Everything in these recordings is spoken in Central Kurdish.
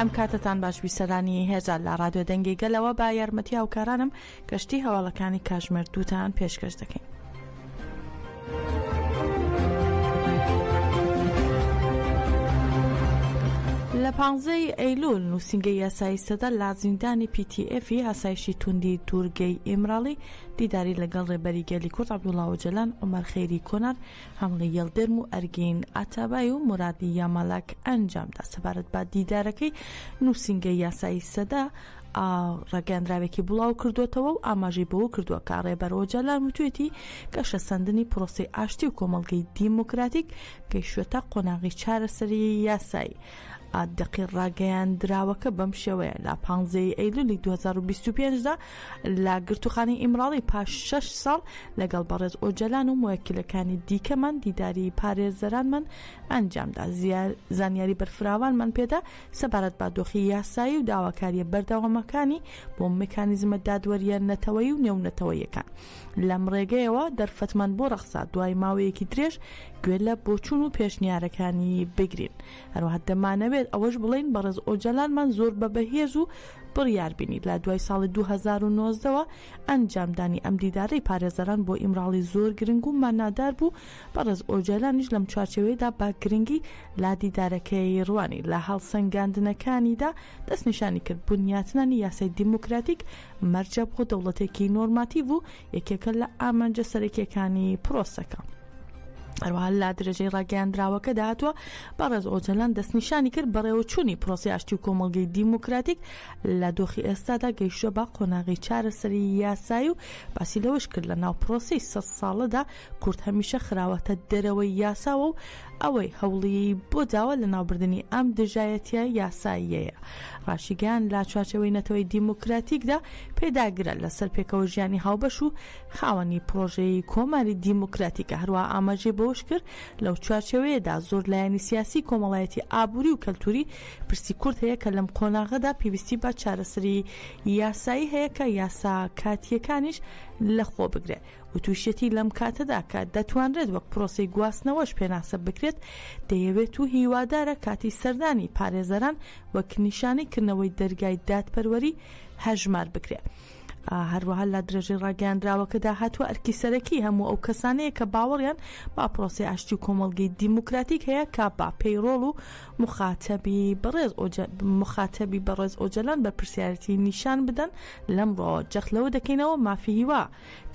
ئەم کاتتان باشبی سەرانی هێزار لە ڕادیۆ دەنگی گەلەوە با یارمەتی هاوکارانم گەشتی هەواڵەکانی کاتژمێر 2تان پێشکەش دەکەین. لە 15 ئەیلول نووسینگەی یاسایی سەدا لە زیندانی PTF هەسایشی توندی دوورگەی ئیمراڵی دیداری لەگەڵ ڕێبەری گەلی کورد عەبدوڵڵا ئۆجەلان، عومەر خەیری کۆنار، هەمڵی یەڵدەرم و ئەرگین ئاتابای و مورادی یامالک ئەنجامدا. سەبارەت بە دیدارەکەی نووسینگەی یاسایی سەدا ڕاگەاندراوێکی بڵاو کردوێتەوە و ئاماژەی بەوە کردووە کە ڕێبەر ئۆجەلان وتوێتی گەشە سەندنی پرۆسەی ئاشتی و کۆمەڵگەی دیموکراتیک گەیشتوێتە قۆناغی چارەسەری یاسایی. دقی ڕاگەیاندراوەکە بەم شێوەیە لە 15 ئەیلولی 2025دا لە گرتوخانەی ئیمراڵی پاش 6 ساڵ لەگەڵ بەڕێز ئۆجەلان و موەکیلەکانی دیکەمان دیداری پارێزەرانمان ئەنجامدا. زانیاری بەرفراوانمان پێدا سەبارەت بە دۆخی یاسایی و داواکاریە بەردەوامەکانی بۆ میکانیزمە دادوەریە نەتەوەیی و نێونەتەوەیەکان. لەم ڕێگەیەوە دەرفەتمان بۆ ڕەخسا دوای ماوەیەکی درێژ گوێ لە بۆچوون و پێشنیارەکانی بگرین. هەروەها دەمانەوێت ئەوەش بڵین بەڕێز ئۆجەلانمان زۆر بە بەهێز و بڕیار بینی لە دوای ساڵی 2019ەوە ئەنجامدانی ئەم دیدارەی پارێزەران بۆ ئیمراڵی زۆر گرنگ و مانادار بوو. بەڕێز ئۆجەلانیش لەم چوارچێوەیەدا بە گرنگی لا دیدارەکەی ڕوانی لە هەڵسەنگاندنەکانیدا دەستنیشانی کرد بنیاتنانی یاسای دیموکراتیک مەرجە بۆ دەوڵەتێکی نۆرماتیڤ و یەکێکە لە ئامانجە سەرەکیەکانی پرۆسەکە. هەروەها لە درێژەی ڕاگەیاندراوەکە داهاتوە بەڕێز ئۆجەلان دەستنیشانی کرد بەڕێوەچوونی پرۆسی ئاشتی و کۆمەڵگەی دیموکراتیک لە دۆخی ئێستادا گەیشتووە بە قۆناغی چارەسەری یاسایی و باسی لەوەش کرد لە ناو پرۆسی 100 ساڵەدا کورد هەمیشە خراوەتە دەرەوەی یاساوە و ئەوەی هەوڵی بۆ داوە لە ناوبردننی ئەم دژایەتیە یاساییەیە. ڕاشیگەیان لە چوارچێوەی نەتەوەی دیموکراتیکدا پێداگرە لەسەر پێکەوە ژیانی هاوبەش و خاوەنی پرۆژەی کۆماری دیموکراتیکە. هەروە ئاماژەی بەوەش کرد لەو چوارچێوەیەدا زۆر لایەنی سیاسی کۆمەڵایەتی ئابووری و کەلتوری پرسی کورد هەیە کە لەم قۆناغەدا پێویستی بە چارەسەری یاسایی هەیە کە یاسا کاتیەکانیش لەخۆ بگرێت و تووشەتی لەم کاتەدا کە دەتوانرێت وەک پرۆسی گواستنەوەش پێناسە بکرێت دەیەوێت و هیوادارە کاتی سەردانی پارێزەران وەک نیشانەیکردنەوەی دەرگای دادپەروەری هەژمار بکرێت. هەروەها لە درێژەی ڕاگەیاندراوەکەدا هاتووە ئەرکی سەرەکی هەموو ئەو کەسانەیە کە باوەڕیان با پرۆسی ئاشتی و کۆمەڵگەی دیموکراتیک هەیە کا با پەیڕۆڵ و مخاتەبی بەڕێز ئۆجەلان بە پرسیارەتی نیشان بدەن. لەمڕۆ جەخلەوە دەکەینەوە مافی هیوا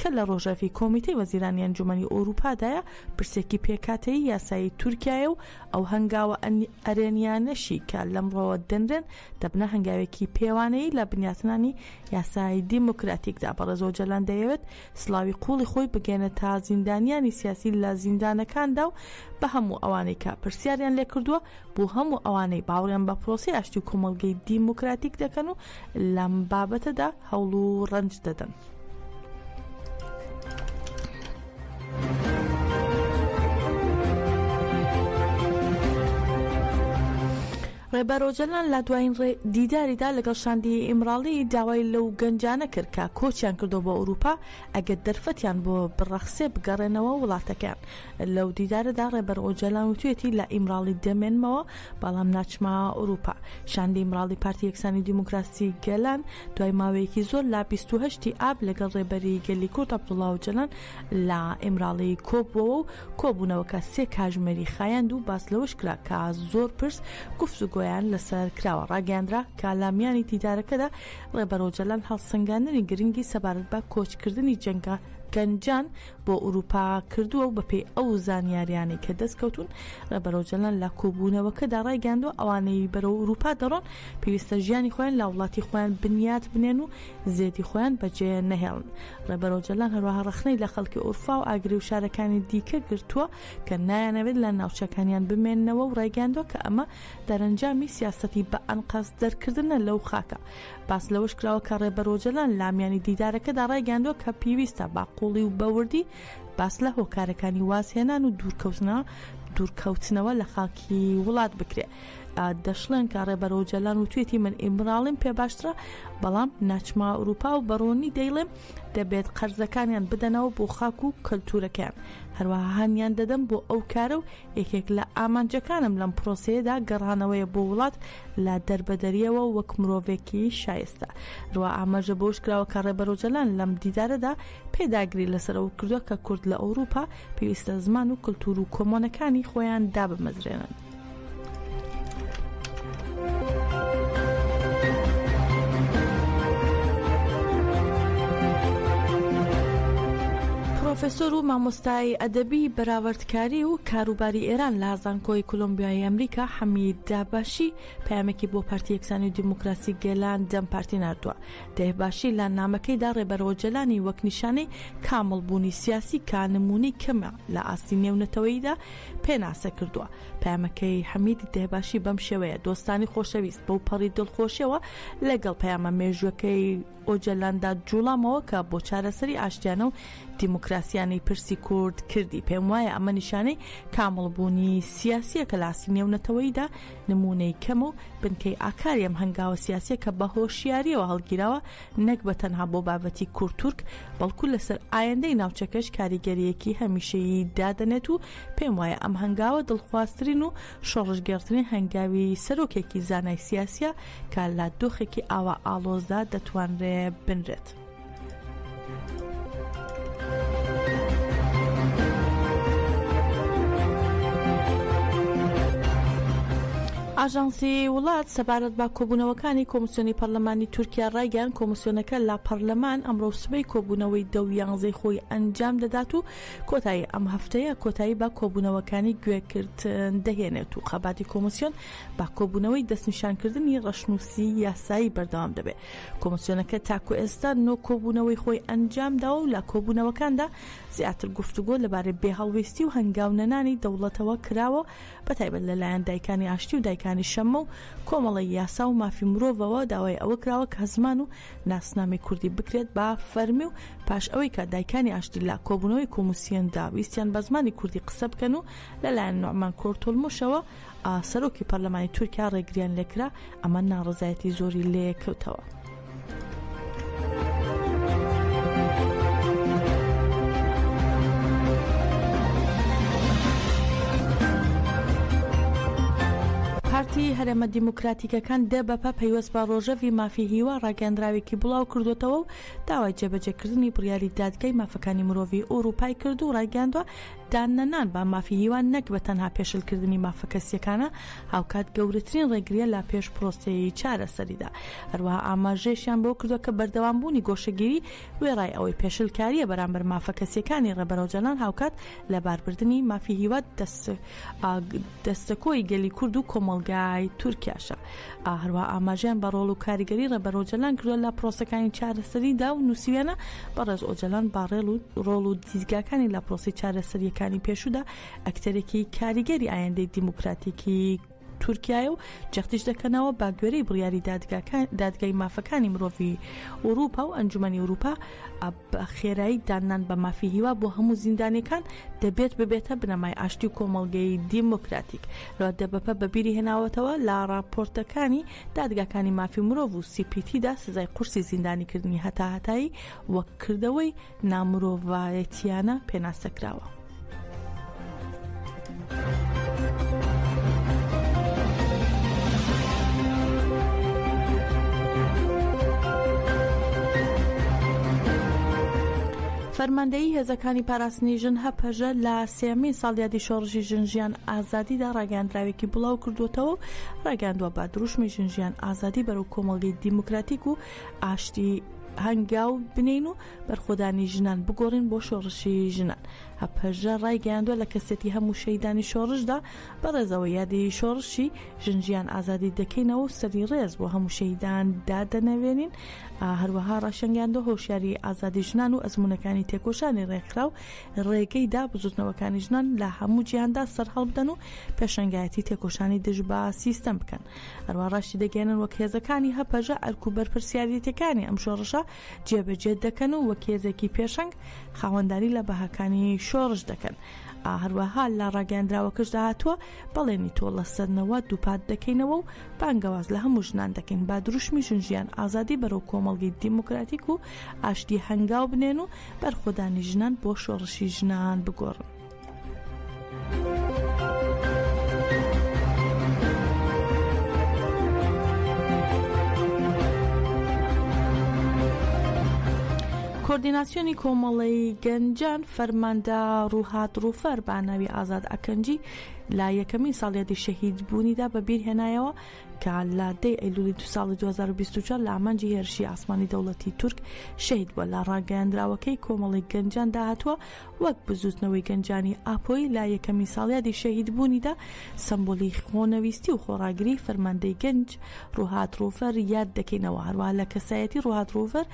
کە لە ڕۆژەفی کۆمیتەی وەزیرانی ئەنجومەنی ئەوروپادایە پرسێکی پێکاتەیی یاسایی تورکیایە و ئەو هەنگاوە ئەرێنیانەشی کە لەمڕۆوە دەنرێن دەبنە هەنگاوێکی پێوانەیە لە بنیاتنانی یاسایی دیموکراتیکدا. بەڕێز ئۆجەلان دەیەوێت سڵاوی قوڵی خۆی بگەێنە تا زیندانیانی سیاسی لە زیندانەکاندا و بە هەموو ئەوانەی کە پرسیاریان لێ کردووە بۆ هەموو ئەوانەی باوەڕیان بە پرۆسی ئاشتی و کۆمەڵگەی دیموکراتیک دەکەن و لەم بابەتەدا هەوڵ و ڕەنج دەدەن. ڕێبەر ئۆجەلان لە دوایین دیداریدا لەگەڵ شاندی ئیمراڵی داوای لەو گەنجانە کرد کە کۆچیان کردو بۆ ئەوروپا ئەگەر دەرفەتیان بۆ بڕەخسێ بگەڕێنەوە وڵاتەکان. لەو دیدارەدا ڕێبەر ئۆجەلان وتوێتی لە ئیمراڵی دەمێنمەوە بەڵام ناچمە ئەوروپا. شاندی ئیمراڵی پارتی یەکسانی دیموکراسی گەلان دوای ماوەیەکی زۆر لە 28 ئاب لەگەڵ ڕێبەری گەلی کورد عەبدوڵڵا ئۆجەلان لە ئیمراڵی کۆبووەوە و کۆبوونەوەکە 3 کاژمێری خایاند و باس لەوەش کرا کە زۆر پرس گفتوگۆیان لەسەر کراوە. ڕاگەاندرا کە لامیانی دیدارەکەدا ڕێبەر ئۆجەلان هەڵسەنگاندنی گرنگی سەبارەت بە کۆچکردنی گەنجان بۆ ئوروپا کردووە و بەپێی ئەو زانیاریانی کە دەستکەوتون ڕێبەر ئۆجەلان لە کۆبوونەوەکەدا ڕایگەاندووە ئەوانەی بەرەو ئوروپا دەڕۆن پێویستە ژیانی خۆیان لە وڵاتی خۆیان بنیات بنێن و زێتی خۆیان بەجێ نەهێڵن. ڕێبەر ئۆجەلان هەروەها ڕەخنەی لە خەڵکی ئورفا و ئاگری و شارەکانی دیکە گرتووە کە نایانەوێت لە ناوچەکانیان بمێننەوە و ڕایگەاندووە کە ئەمە دەرەنجامی سیاسەتی بە ئەنقەس دەرکردنە لەو خاکە. باس لەوەش کراوە کە ڕێبەر ئۆجەلان لامیانی دیدارەکەدا ڕایگەاندووە کە پێویستە با قوڵی و بەوردی باس لە هۆکارەکانی وازهێنان و دوورکەوتنە دوورکەوتنەوە لە خاکی وڵات بکرێت. دەشڵێن کە ڕێبەرە جەلان و توێتی من ئیمراڵیم پێ باشترە، بەڵام ناچما ئەوروپا و بەڕۆنی دەیڵێم دەبێت قەرزەکانیان بدەنەوە بۆ خاک و کەلتورەکەیان. هەروەها هەمیان دەدەم بۆ ئەو کارە و یەکێک لە ئامانجەکانم لەم پرۆسەیەدا گەڕانەوەیە بۆ وڵات لە دەربەدەریەوە وەک مرۆڤێکی شایستە. ڕوا ئاماژە بۆش کراوە کە ڕێبەرە جەلان لەم دیدارەدا پێداگری لەسەرەوە کردووە کە کورد لە ئەوروپا پێویستە زمان و کلتور و کۆمۆنەکانی خۆیان دابمەزرێنن. پرۆفێسۆر و مامۆستای ئەدەبی بەراوردکاری و کاروباری ئێران لە زانکۆی کۆلۆمبیای ئەمریکا حەمید داباشی پەیامێکی بۆ پارتی یەکسانی و دیموکراسی گێلان دەم پارتی نردووە. دەهباشی لە نامەکەیدا ڕێبەرەوە جەلانی وەک نیشانەی کامڵبوونی سیاسی کانمونی کەمە لە ئاستی نێونەتەوەییدا پێناسە کردووە. پەیامەکەی حەمید دەهباشی بەم شێوەیە دۆستانی خۆشەویست بەو پەڕی دڵخۆشیەوە لەگەڵ پەیامە مێژوەکەی ئۆجەلاندا جوڵامەوە کە بۆ چارەسەری ئاشتیانە و دیموکراسیانی پرسی کورد کردی. پێم وایە ئەمە نیشانەی کامڵبوونی سیاسیە کە لاسی نێونەتەوەییدا نمونەی کەم و بنکەی ئاکاری ئەم هەنگاوە سیاسیە کە بە هۆشیاریەوە هەڵگیراوە نەک بە تەنها بۆ بابەتی کورد-تورک بەڵکو لەسەر ئایندەی ناوچەکەش کاریگەریەکی هەمیشەیی دادەنێت و پێم وایە ئەم هەنگاوە دڵخوازترین و شۆڕژگەرترین هەنگاوی سەرۆکێکی زانای سیاسیە کە لە دۆخێکی ئاوا ئاڵۆزدا دەتوانرێت بنرێت. ئاژانسی وڵات سەبارەت بە کۆبوونەوەکانی کۆمیسیۆنی پەرلەمانی تورکیا ڕایگەیاند کۆمیسیۆنەکە لە پەرلەمان ئەمڕۆ سبەی کۆبوونەوەی 11 خۆی ئەنجام دەدات و کۆتایی ئەم هەفتەیە کۆتایی بە کۆبوونەوەکانی گوێکردن دەهێنێت و خەباتی کۆمیسیۆن بە کۆبوونەوەی دەستنیشانکردنی ڕەشنووسی یاسایی بەردەوام دەبێت. کۆمیسیۆنەکە تاکو ئێستا نۆ کۆبوونەوەی خۆی ئەنجامداوە و لە کۆبوونەوەکاندا زیاتر گفتوگۆ لەبارەی بێهەڵویستی و هەنگاونەنانی دەوڵەتەوە کراوە بەتایبەت لەلایەن دایکانی ئاشتی و دایکانی شەمە و کۆمەڵی یاسا و مافی مرۆڤەوە داوای ئەوە کراوە کە زمان و ناسنامی کوردی بکرێت بە فەرمی و پاش ئەوەی کە دایکانی ئاشتی لە کۆبوونەوەی کۆمیسیۆندا ویستیان بە زمانی کوردی قسە بکەن و لەلایەن نوعمان کۆرتۆلموشەوە سەرۆکی پەرلەمانی تورکیا ڕێگریان لێکرا ئەمە ناڕزایەتی زۆری لێ کەوتەوە. پارتی هەرێمە دیموکراتیکەکان دەبەپە پەیوەست بە ڕۆژەوی مافی هیوا ڕاگەاندراوێکی بڵاو کردوتەوە و داوای جێبەجێکردنی بڕیاری دادگای مافەکانی مرۆڤی ئەوروپای کرد و ڕاگەاندووە دانەنان بە مافی هیوان نەک بە تەنها پێشلکردنی مافەکەسیەکانە هاوکات گەورەترین ڕێگریە لە پێش پرۆسەی چارەسەریدا. هەروەها ئاماژەیەشیان بۆ کردووە کە بەردەوامبوونی گۆشەگیری وێڕای ئەوەی پێشلکاریە بەرامبەر مافەکەسیەکانی ڕێبەرەوە جەلان هاوکات لە باربردنی مافی هیوا دەستەکۆی گەلی کورد و کۆمەڵگای تورکیاشە. هەروەها ئاماژیان بە ڕۆڵ و کاریگەری ڕێبەرەوە جەلان کردووە لە پرۆسەکانی چارەسەریدا و نووسیویانە بەڕێز ئۆجەلان با ڕۆڵ و دیزگاکانی لە پرۆسی چارەسەریەکانی پێشودا ئەکتەرێکی کاریگەری ئایندەی دیموکراتیکی تورکیای و جەختیش دەکەنەوە با گوێرەی بڕیاری دادگای مافەکانی مرۆڤی ئەوروپا و ئەنجومەنی ئەوروپا بە خێرایی دانان بە مافی هیوا بۆ هەموو زیندانیەکان دەبێت ببێتە بنەمای ئاشتی و کۆمەڵگەی دیموکراتیک. لەوە دەبەپە بەبیری هێناوەتەوە لە راپۆرتەکانی دادگاکانی مافی مرۆڤ و CPTدا سزای قورسی زیندانیکردنی هەتاهەتایی وەک کردەوەی نامرۆڤایەتیانە پێناسەکراوە. فەرماندەیی هێزەکانی پاراستنی ژن هەپەژە لە سێمین ساڵیادی شۆڕژی ژنجیان ئازادیدا ڕاگەاندراوێکی بڵاو کردوتەوە و ڕاگەاندووە با دروشمی ژنجیان ئازادی بەرەو کۆمەڵگەی دیموکراتیک و ئاشتی هەنگاو بنین و بەرخۆدانی ژنان بگۆڕین بۆ شۆڕشی ژنان. هەپەژە ڕایگەیاندووە لە کەسێتی هەموو شەیدانی شۆڕشدا بەڕێزەوە یادی شۆڕشی ژنجیان ئازادی دەکەینەوە و سەری ڕێز بۆ هەموو شەیدان دادەنەوێنین. هەروەها ڕاشنگاندە هۆشیاری ئازادی ژنان و ئەزمونەکانی تێکۆشانی ڕێکخراو ڕێگەی دابزوتنەوەکانی ژنان لە هەموو جیهاندا سەرهەڵ بدەن و پێشنگایەتی تێکۆشانی دژ بە سیستەم بکەن. هەروەها ڕاشی دەگەێنن وەک هێزەکانی هەپەژە ئەرک و بەرپرسیارەتەکانی ئەم شۆڕشە جێبەجێ دەکەن و وەک هێزێکی پێشەنگ خاوەنداری لە بەهاکانی شۆڕش دەکەن. هەروەها لە ڕاگەیاندراوەکەش داهاتووە بەڵێنی تۆ لە سەرنەوە دووپات دەکەینەوە و بانگەواز لە هەموو ژنان دەکەین با دروشمی ژنجیان ئازادی بەرەو کۆمەڵگەی دیموکراتیک و ئاشتی هەنگاو بنێن و بەرخۆدانی ژنان بۆ شۆڕشی ژنان بگۆڕن. کۆردیناسیۆنی کۆمەڵی گەنجان فەرماندا ڕووهات ڕووفەر بە ناوی ئازاد ئەکەنجی لە یەکەمین ساڵیادی شەهید بوونیدا بەبیر هێنایەوە کە لە 10 ئەیلولی ساڵی 2024 لە ئامانجی هێرشی ئاسمانی دەوڵەتی تورک شەهید بووە. لە ڕاگەیاندراوەکەی کۆمەڵی گەنجان داهاتووە وەک بزوتنەوەی گەنجانی ئاپۆی لە یەکەمی ساڵیادی شەهید بوونیدا سمبۆلی خۆنەویستی و خۆڕاگری فەرماندەی گەنج ڕووهات ڕووفەر یاد دەکەینەوە. هەروەها لە کەسایەتی ڕووهات ڕووفەر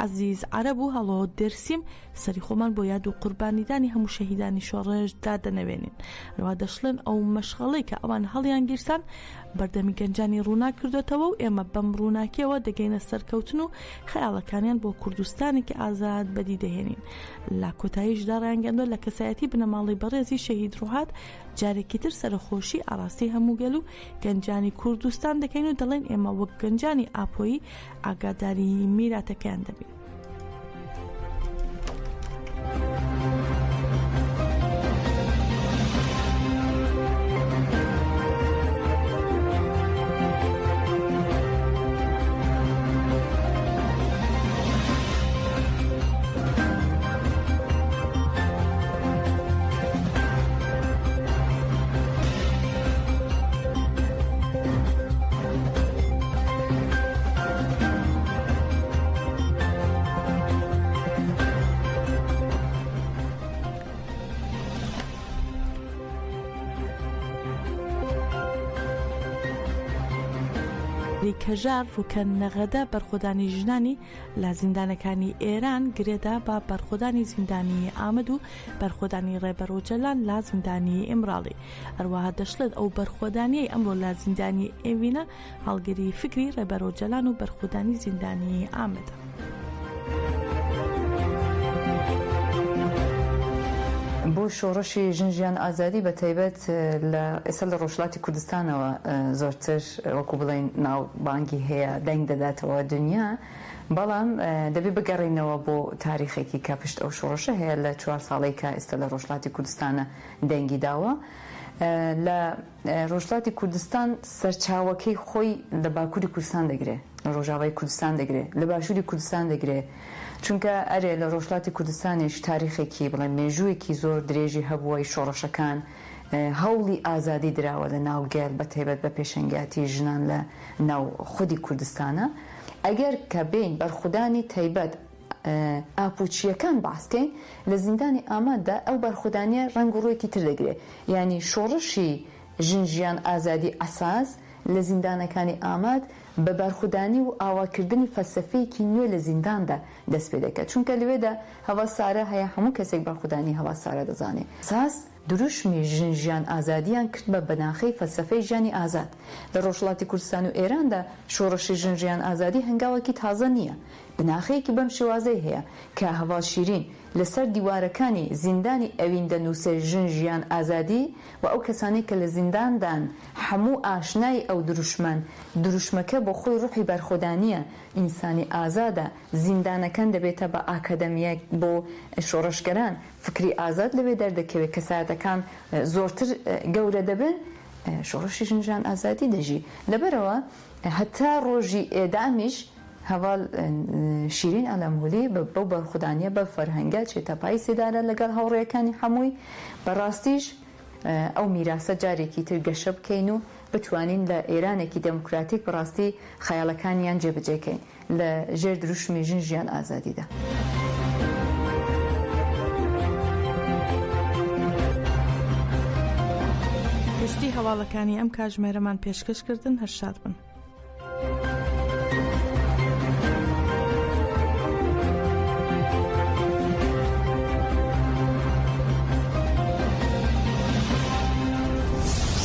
عەزیز عەرەب و هەڵۆ دەرسیم سەری خۆمان بۆ یاد و قوربانیدانی هەموو شەهیدانی شۆڕشدا دەنەوێنین. هەروەها دەشڵێن ئەو مەشغەڵەی کە ئەوان هەڵیان گیرسان بەردەمی گەنجانی ڕوونا کردوێتەوە و ئێمە بەم ڕووناکیەوە دەگەینە سەرکەوتن و خەیاڵەکانیان بۆ کوردستانێکی ئازاد بەدی دەهێنین. لە کۆتاییشدا ڕایانگەاندووە لە کەسایەتی بنەماڵی بەڕێزی شەهید ڕووهات جارێکی تر سەرخۆشی ئاراستی هەموو گەل و گەنجانی کوردستان دەکەین و دەڵێن ئێمە وەک گەنجانی ئاپۆیی ئاگاداری میراتەکەیان دەبین. کەژار ڕووکەن نەغەدە بەرخۆدانی ژنانی لە زیندانەکانی ئێران گرێدا بە بەرخۆدانی زیندانی ئامەد و بەرخۆدانی ڕێبەرۆجەلان لە زیندانی ئیمراڵی. هەروەها دەشڵێت ئەو بەرخۆدانیەی ئەمڕۆ لە زیندانی ئێوینە هەڵگری فکری ڕێبەرۆجەلان و بەرخۆدانی زیندانی ئامەدە. بۆ شۆڕشی ژنجیان ئازادی بە تایبەت لە ئێستا لە ڕۆژهەڵاتی کوردستانەوە زۆرتر وەکو بڵێن ناوبانگی هەیە دەنگ دەداتەوە دنیا، بەڵام دەبێ بگەڕینەوە بۆ تاریخێکی کە پشت ئەو شۆڕشە هەیە لە 4 ساڵەی کە ئێستا لە ڕۆژهەڵاتی کوردستانە دەنگی داوە. لە ڕۆژهەڵاتی کوردستان سەرچاوەکەی خۆی لە باکووری کوردستان دەگرێت، لە ڕۆژاوای کوردستان دەگرێت، لە باشووری کوردستان دەگرێت، چونکە ئەرێ لە ڕۆژهەڵاتی کوردستانیش تاریخێکی بڵێ مێژوویەکی زۆر درێژی هەبووەی شۆڕشەکان هەوڵی ئازادی دراوە لە ناوگەل بە تایبەت بە پێشەنگاتی ژنان لە ناو خودی کوردستانە. ئەگەر کە بین بەرخودانی تایبەت ئاپوچیەکان باسکەین لە زیندانی ئامادە ئەو بەرخودانیە ڕەنگ و ڕوویەکی تر دەگرێت. یعنی شۆڕشی ژنجیان ئازادی ئەساس لە زیندانەکانی ئاماد بە بەرخودانی و ئاواکردنی فەلسەفەیەکی نوێ لە زینداندا دەست پێ دەکات، چونکە لەوێدا هەوا سارە هەیە، هەموو کەسێک بەرخودانی هەوا سارە دەزانێت. ساس دروشمی ژنجیان ئازادیان کرد بە بەناخەی فەلسەفەی ژیانی ئازاد. لە ڕۆژهەڵاتی کوردستان و ئێراندا شۆڕشی ژنجیان ئازادی هەنگاوێکی تازە نییە، بناخەیەکی بەم شێوازەی هەیە کە هەوا شیرین لەسەر دیوارەکانی زیندانی ئەوین دەنووسێ ژنجیان ئازادی و ئەو کەسانی کە لە زینداندان هەموو ئاشنای ئەو دروشمەکە بۆ خۆی ڕوحی بەرخۆدانیە ئینسانی ئازادە، زیندانەکان دەبێتە بە ئاکادەمیە بۆ شۆڕشگەران، فکری ئازاد لەوێ دەردەکەوێت، کەسایەتەکان زۆرتر گەورە دەبن، شۆڕشی ژنجیان ئازادی دەژی. لەبەرەوە هەتا ڕۆژی ئێدامیش هەواڵ شیرین ئەلەمهولی بەو بەرخودانیە بە فەرهەنگە چێتەپای سێدارە لەگەڵ هاوڕێیەکانی هەمووی. بەڕاستیش ئەو میراسە جارێکی تر گەشە بکەین و بتوانین لە ئێرانێکی دموکراتیک بەڕاستی خەیاڵەکانیان جێبەجێکەین لە ژێر دروشمی ژنجیان ئازادیدا. گشتی هەواڵەکانی ئەم کاتژمێرەمان پێشکەشکردن هەر شاد بن.